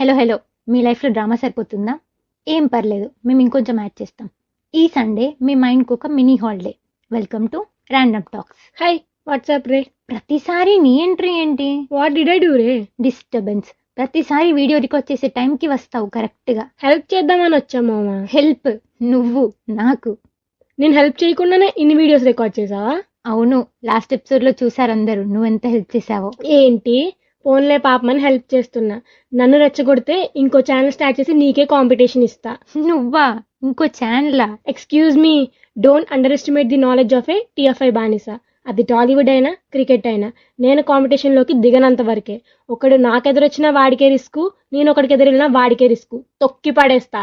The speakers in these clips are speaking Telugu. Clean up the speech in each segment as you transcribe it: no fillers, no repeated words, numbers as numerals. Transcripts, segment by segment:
హలో హలో మీ లైఫ్లో డ్రామా సరిపోతుందా? ఏం పర్లేదు, మేము ఇంకొంచెం యాడ్ చేస్తాం. ఈ సండే మీ మైండ్కి ఒక mini holiday. Welcome to random talks. Hi what's up రే. ప్రతిసారి నీ ఎంట్రీ ఏంటి? వాట్ డిడ్ ఐ డూ రే? డిస్టర్బెన్స్. ప్రతిసారి వీడియో రికార్డ్ చేసే టైంకి వస్తావు కరెక్ట్గా. హెల్ప్ చేద్దామని వచ్చా మామా. హెల్ప్? నువ్వు నాకు? నేను హెల్ప్ చేయకుండానే ఇన్ని వీడియోస్ రికార్డ్ చేసావా? అవును, లాస్ట్ ఎపిసోడ్లో చూసారు అందరూ నువ్వెంత హెల్ప్ చేసావో. ఏంటి ఫోన్లే పాపమని హెల్ప్ చేస్తున్నా. నన్ను రెచ్చగొడితే ఇంకో ఛానల్ స్టార్ట్ చేసి నీకే కాంపిటీషన్ ఇస్తా. నువ్వా? ఇంకో ఛానలా? Excuse me, don't underestimate the knowledge of a TFI బానిస. అది టాలీవుడ్ అయినా క్రికెట్ అయినా నేను కాంపిటీషన్లోకి దిగనంత వరకే. ఒకడు నాకెదురొచ్చినా వాడికే రిస్క్, నేను ఒకడికి ఎదురెళ్ళినా వాడికే రిస్క్. తొక్కి పడేస్తా.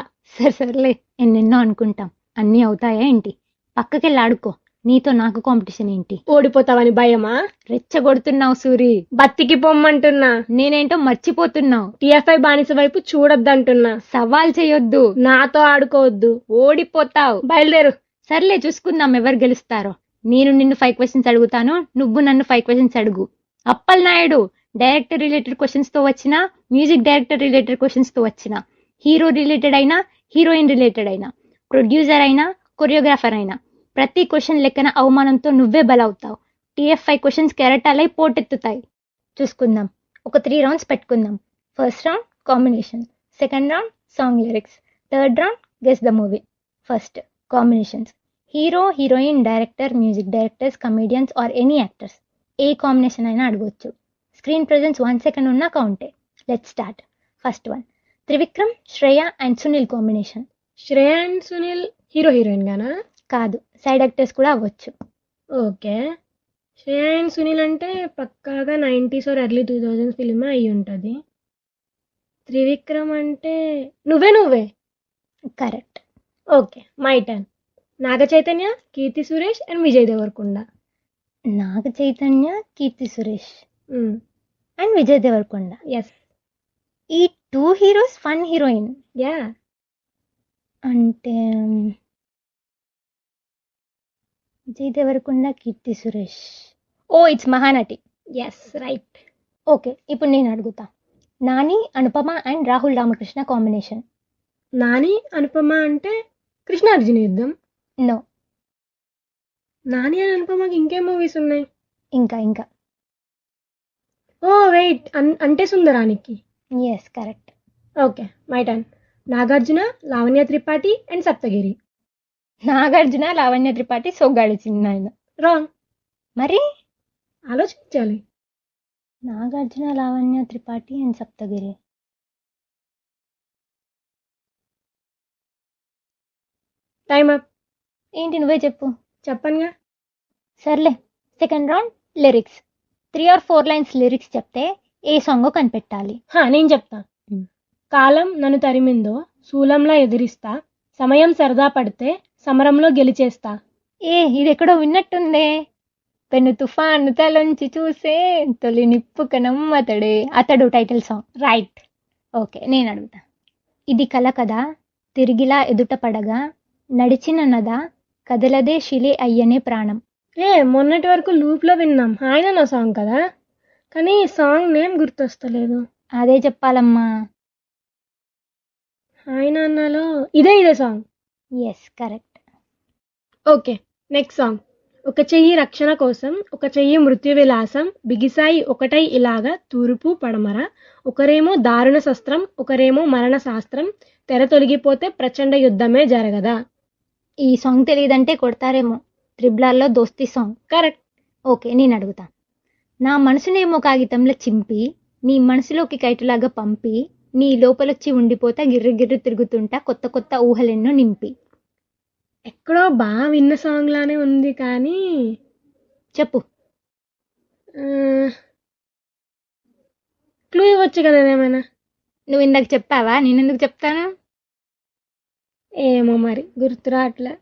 సర్లే, ఎన్నెన్నో అనుకుంటాం, అన్నీ అవుతాయా ఏంటి? పక్కకెళ్ళి ఆడుకో. నీతో నాకు కాంపిటీషన్ ఏంటి? ఓడిపోతావని భయమా? రెచ్చగొడుతున్నావు సూరి. బత్తికి పొమ్మంటున్నా. నేనేంటో మర్చిపోతున్నావు. టిఎఫ్ఐ బానిస వైపు చూడొద్దంటున్నా. సవాల్ చేయొద్దు. నాతో ఆడుకోవద్దు. ఓడిపోతావు. బయలుదేరు. సర్లే, చూసుకుందాం ఎవరు గెలుస్తారో. నేను నిన్ను 5 క్వశ్చన్స్ అడుగుతాను, నువ్వు నన్ను 5 క్వశ్చన్స్ అడుగు. Appal Naidu director related questions తో వచ్చినా, మ్యూజిక్ డైరెక్టర్ రిలేటెడ్ క్వశ్చన్స్ తో వచ్చినా, హీరో రిలేటెడ్ అయినా, హీరోయిన్ రిలేటెడ్ అయినా, ప్రొడ్యూసర్ అయినా, కొరియోగ్రాఫర్ అయినా, ప్రతి క్వశ్చన్ లెక్కన అవమానంతో నువ్వే బలవుతావు. TF 5 questions కెరటాలై పోటెత్తుతాయి. చూసుకుందాం. ఒక 3 రౌండ్స్ పెట్టుకుందాం. First round combination, second round song lyrics, third round guess the movie. First combinations. Hero, heroine, director, music directors, comedians or any actors. ఏ కాంబినేషన్ అయినా అడగొచ్చు. స్క్రీన్ ప్రెజెన్స్ 1 సెకండ్ ఉన్నా కౌంటే. Let's start. First one, Trivikram, Shreya and Sunil combination. Shreya and Sunil hero heroine గానా? కాదు, సైడ్ యాక్టర్స్ కూడా అవ్వచ్చు. ఓకే. శ్రేయ అండ్ సునీల్ అంటే పక్కాగా 90s or early 2000s film అయి ఉంటుంది. త్రివిక్రమ్ అంటే నువ్వే. Correct. Okay, my turn. Naga Chaitanya, Keerthy Suresh and Vijay Deverakonda. Naga Chaitanya, Keerthy Suresh and Vijay Deverakonda. Yes. ఈ 2 హీరోస్, 1 హీరోయిన్. యా. అంటే Vijay Deverakonda, Keerthy Suresh. Oh, it's Mahanati. Yes, right. Okay, ఇప్పుడు నేను అడుగుతా. Nani, Anupama and Rahul Ramakrishna combination. నాని అనుపమ అంటే కృష్ణార్జున యుద్ధం. నో. నాని అండ్ అనుపమకి ఇంకేం మూవీస్ ఉన్నాయి? ఇంకా. ఓ wait, Ante Sundaraniki. Yes, correct. Okay, my turn. Nagarjuna, Lavanya Tripathi and Saptagiri. Nagarjuna, Lavanya Tripathi, Soggadi Chinnayana. Wrong. మరి ఆలోచించాలి. Nagarjuna, Lavanya Tripathi and Saptagiri. Time up. ఏంటి, నువ్వే చెప్పు. చెప్పనుగా. సర్లే, second round lyrics. 3 or 4 lines lyrics చెప్తే ఏ సాంగో కనిపెట్టాలి. నేను చెప్తా. కాలం నన్ను తరిమిందో శూలంలా ఎదిరిస్తా, సమయం సరదా పడితే సమరంలో గెలిచేస్తా. ఇది ఎక్కడో విన్నట్టుందే. పెను తుఫాను తలొంచి చూసే తొలి నిప్పు కణం అతడు టైటిల్ సాంగ్. రైట్. ఓకే, నేను అడుగుతా. ఇది కల కదా, తిరిగిలా ఎదుట పడగా, నడిచిన నద కదలదే శిలే అయ్యనే ప్రాణం. మొన్నటి వరకు లూప్లో విన్నాం, ఆయన నా సాంగ్ కదా, కానీ సాంగ్ నేమ్ గుర్తొస్తలేదు. అదే చెప్పాలమ్మా. ఆయన అన్నాలో ఇదే song. Yes, correct. Okay, next song. ఒక చెయ్యి రక్షణ కోసం, ఒక చెయ్యి మృత్యు విలాసం, బిగిసాయి ఒకటై ఇలాగా తూర్పు పడమర, ఒకరేమో దారుణ శస్త్రం, ఒకరేమో మరణ శాస్త్రం, తెర తొలగిపోతే ప్రచండ యుద్ధమే జరగదా. ఈ సాంగ్ తెలియదంటే కొడతారేమో. త్రిబులార్లో దోస్తి సాంగ్. కరెక్ట్. ఓకే, నేను అడుగుతా. నా మనసునేమో కాగితంలో చింపి, నీ మనసులోకి కైటులాగా పంపి, నీ లోపలొచ్చి ఉండిపోతా గిర్రు తిరుగుతుంటా కొత్త కొత్త ఊహలెన్నో నింపి. ఎక్కడో బాగా విన్న సాంగ్ లానే ఉంది కానీ చెప్పు. క్లూ ఇవ్వచ్చు కదా ఏమైనా. నువ్వు ఇందాక చెప్పావా, నేనెందుకు చెప్తాను? ఏమో మరి గుర్తురాట్లే.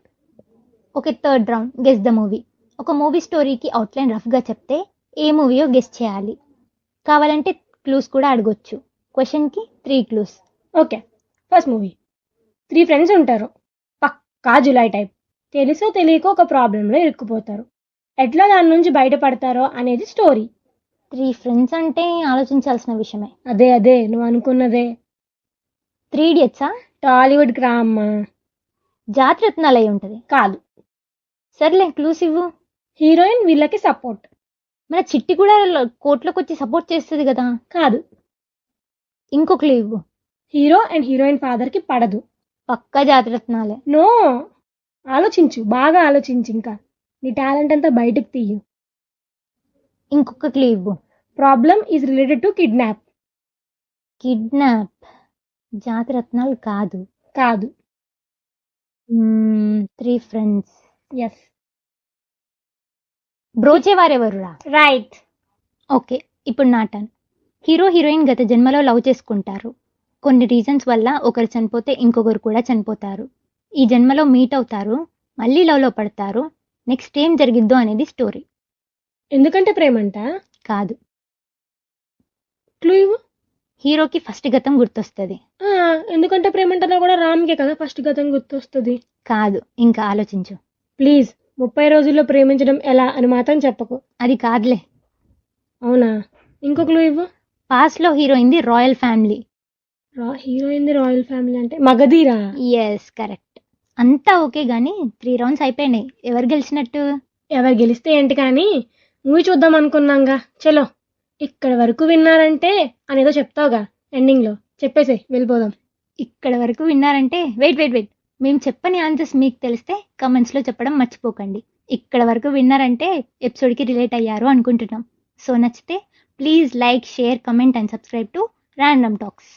Okay, third round guess the movie. ఒక మూవీ స్టోరీకి అవుట్లైన్ రఫ్గా చెప్తే ఏ మూవీయో గెస్ చేయాలి. కావాలంటే క్లూస్ కూడా అడగొచ్చు. క్వశ్చన్కి 3 clues. Okay, first movie. 3 friends ఉంటారు, పక్కా జులై టైప్. తెలుసో తెలియకో ఒక ప్రాబ్లంలో ఇరుక్కుపోతారు. ఎట్లా దాని నుంచి బయటపడతారో అనేది స్టోరీ. 3 ఫ్రెండ్స్ అంటే ఆలోచించాల్సిన విషయమే. అదే నువ్వు అనుకున్నదే. 3 ఇడియట్సా? టాలీవుడ్కి రా అమ్మా. జాతిరత్నాలు అయి ఉంటది. కాదు. సర్లే క్లూస్ ఇవ్వు. హీరోయిన్ వీళ్ళకి సపోర్ట్. మన చిట్టి కూడా కోర్టులోకి వచ్చి సపోర్ట్ చేస్తుంది కదా. కాదు. ఇంకో క్లూ ఇవ్వు. హీరో అండ్ హీరోయిన్ ఫాదర్ కి పడదు. పక్కా జాతిరత్నాలే. నో, ఆలోచించు, బాగా ఆలోచించు, ఇంకా నీ టాలెంట్ అంతా బయటకు తీయు. ఇంకొక క్లూ ఇవ్వు. Problem is related to kidnap. Kidnap. Jathiratnalu కాదు. కాదు. 3 friends. Yes. Brochevarevarura? Right. Okay, ఇప్పుడు నా టర్న్. హీరో హీరోయిన్ గత జన్మలో లవ్ చేసుకుంటారు. కొన్ని రీజన్స్ వల్ల ఒకరు చనిపోతే ఇంకొకరు కూడా చనిపోతారు. ఈ జన్మలో మీట్ అవుతారు, మళ్ళీ లవ్లో పడతారు. నెక్స్ట్ ఏం జరిగిద్దో అనేది స్టోరీ. ఎందుకంటే ప్రేమంట. కాదు. క్లూ ఇవ్వు. హీరోకి ఫస్ట్ గతం గుర్తొస్తుంది. ఎందుకంటే ప్రేమంటలో కూడా రామ్కే కదా ఫస్ట్ గతం గుర్తొస్తుంది. కాదు, ఇంకా ఆలోచించు. ప్లీజ్, 30 రోజుల్లో ప్రేమించడం ఎలా అని మాత్రం చెప్పకు. అది కాదులే. అవునా? ఇంకో క్లూ ఇవ్వు. పాస్ట్లో హీరోయింది royal family. Heroine royal family అంటే మగధీరా. Yes, correct. అంతా ఓకే గానీ 3 రౌండ్స్ అయిపోయినాయి. ఎవరు గెలిచినట్టు? ఎవరు గెలిస్తే ఏంటి కానీ, మూవీ చూద్దాం అనుకున్నాంగా. చలో, ఇక్కడ వరకు విన్నారంటే అనేదో చెప్తావుగా ఎండింగ్ లో, చెప్పేసే వెళ్ళిపోదాం. ఇక్కడ వరకు విన్నారంటే వెయిట్, మేము చెప్పని ఆన్సర్స్ మీకు తెలిస్తే కమెంట్స్లో చెప్పడం మర్చిపోకండి. ఇక్కడ వరకు విన్నారంటే ఎపిసోడ్కి రిలేట్ అయ్యారు అనుకుంటున్నాం. సో నచ్చితే please like, share, comment and subscribe to random talks.